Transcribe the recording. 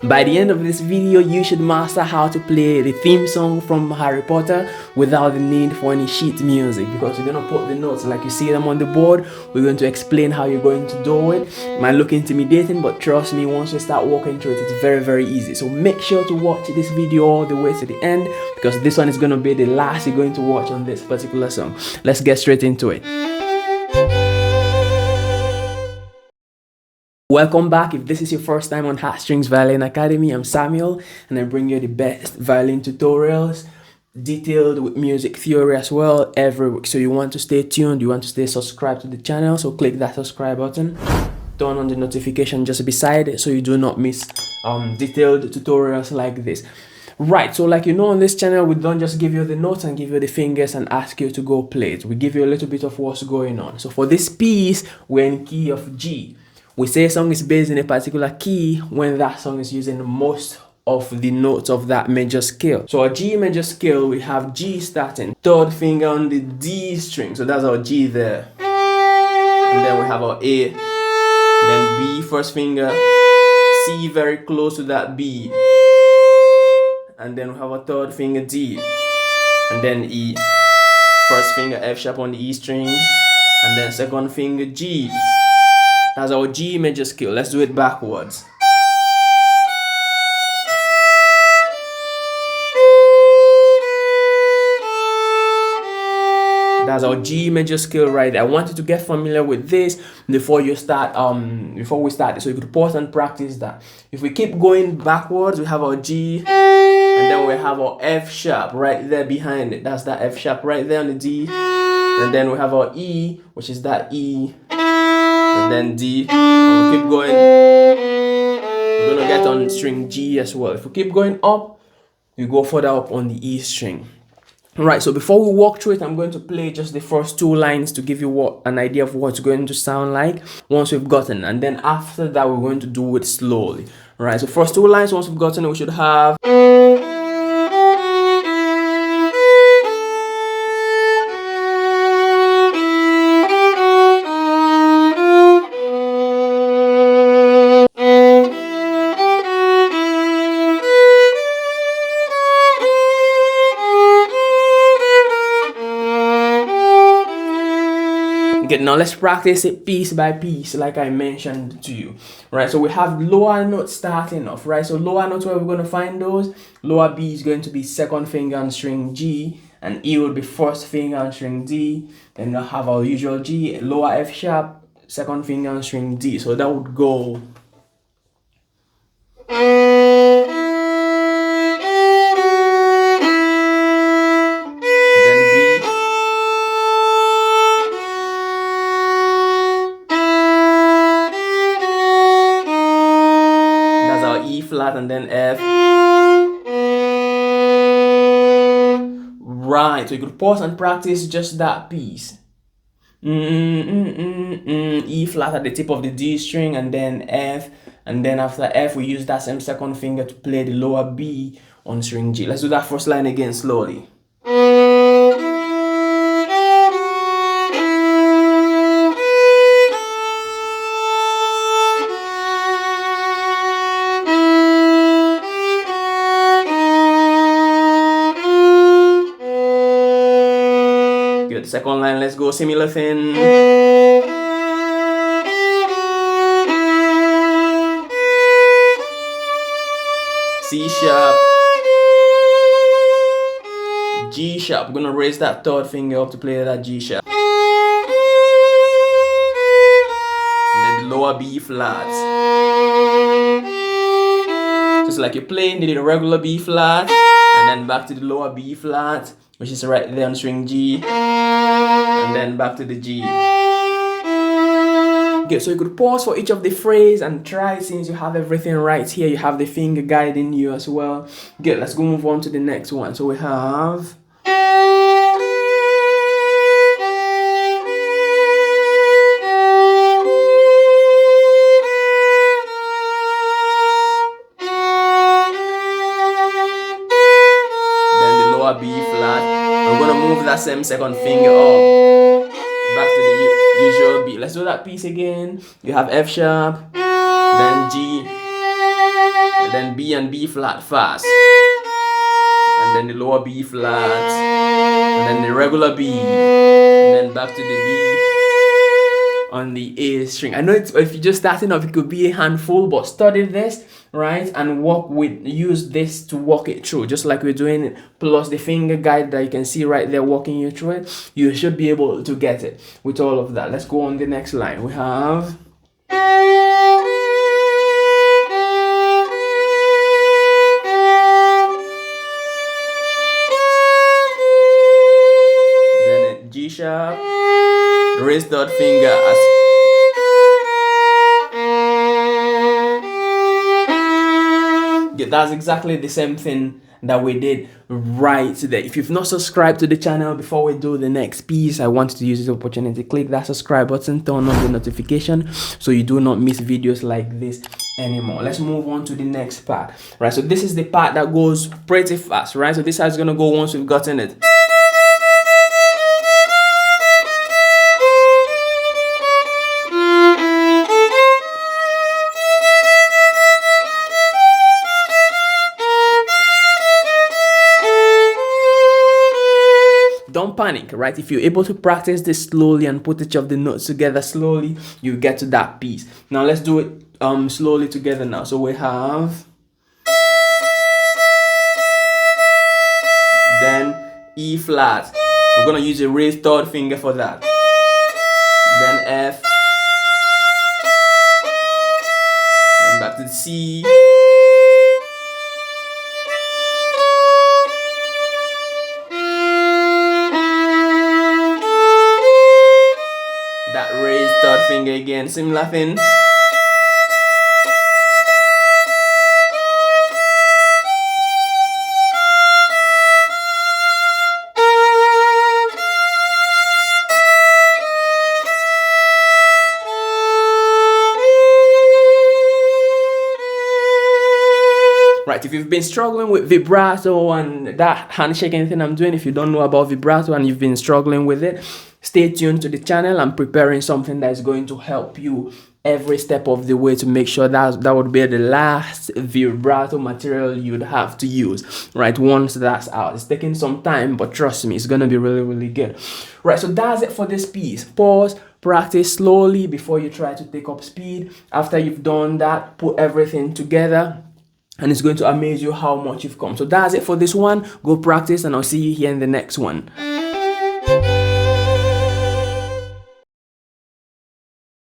By the end of this video, you should master how to play the theme song from Harry Potter without the need for any sheet music, because we're going to put the notes like you see them on the board. We're going to explain how you're going to do it. It might look intimidating, but trust me, once you start walking through it, it's very, very easy. So make sure to watch this video all the way to the end, because this one is going to be the last you're going to watch on this particular song. Let's get straight into it. Welcome back. If this is your first time on Toks Violin Academy, I'm Samuel, and I bring you the best violin tutorials, detailed with music theory as well, every week. So you want to stay tuned, you want to stay subscribed to the channel, so click that subscribe button, turn on the notification just beside it so you do not miss detailed tutorials like this. Right, so like you know, on this channel, we don't just give you the notes and give you the fingers and ask you to go play it. We give you a little bit of what's going on. So for this piece, we're in key of G. We say a song is based in a particular key when that song is using most of the notes of that major scale. So our G major scale, we have G starting, third finger on the D string. So that's our G there. And then we have our A, then B, first finger, C very close to that B. And then we have a third finger D, and then E, first finger F sharp on the E string, and then second finger G. That's our G major scale. Let's do it backwards. That's our G major scale right there. I want you to get familiar with this before you start before we start, so you could pause and practice that. If we keep going backwards, we have our G, and then we have our F sharp right there behind it. That's that F sharp right there on the D. And then we have our E, which is that E, and then D. And we keep going. We're gonna get on string G as well. If we keep going up, we go further up on the E string. Right, so before we walk through it, I'm going to play just the first two lines to give you an idea of what it's going to sound like once we've gotten, and then after that we're going to do it slowly. Right, so first two lines, once we've gotten it, we should have. Okay, now let's practice it piece by piece like I mentioned to you. Right, so we have lower notes starting off, right? So lower notes, where we're going to find those? Lower B is going to be second finger on string G, and E will be first finger on string D. Then we'll have our usual G, lower F sharp, second finger on string D. So that would go. Flat and then F. Right, so you could pause and practice just that piece. E flat at the tip of the D string, and then F, and then after F we use that same second finger to play the lower B on string G. Let's do that first line again slowly. Good. Second line, let's go similar thing. C sharp, G sharp. We're gonna raise that third finger up to play that G sharp. And then the lower B flat. Just like you're playing the regular B flat, and then back to the lower B flat, which is right there on string G, and then back to the G. Okay, so you could pause for each of the phrase and try, since you have everything right here. You have the finger guiding you as well. Good, let's go move on to the next one. So we have. B flat. I'm gonna move that same second finger up back to the usual B. Let's do that piece again. You have F sharp, then G, then B and B flat fast, and then the lower B flat, and then the regular B, and then back to the B on the A string. I know it's, if you're just starting off, it could be a handful, but study this, right, and use this to walk it through, just like we're doing it, plus the finger guide that you can see right there walking you through it. You should be able to get it with all of that. Let's go on the next line. We have then a G sharp, raise third finger as that's exactly the same thing that we did right there. If you've not subscribed to the channel, before we do the next piece, I want you to use this opportunity, click that subscribe button, turn on the notification so you do not miss videos like this anymore. Let's move on to the next part, right? So this is the part that goes pretty fast, right? So this is gonna go once we've gotten it. Don't panic, right? If you're able to practice this slowly and put each of the notes together slowly, you get to that piece. Now let's do it slowly together now. So we have, then E flat. We're gonna use a raised third finger for that. Then F. Then back to the C. That raised third finger again, similar thing. Right, if you've been struggling with vibrato and that handshaking thing I'm doing, if you don't know about vibrato and you've been struggling with it, stay tuned to the channel. I'm preparing something that's going to help you every step of the way to make sure that would be the last vibrato material you'd have to use, right, once that's out. It's taking some time, but trust me, it's gonna be really, really good. Right, so that's it for this piece. Pause, practice slowly before you try to take up speed. After you've done that, put everything together, and it's going to amaze you how much you've come. So that's it for this one. Go practice, and I'll see you here in the next one.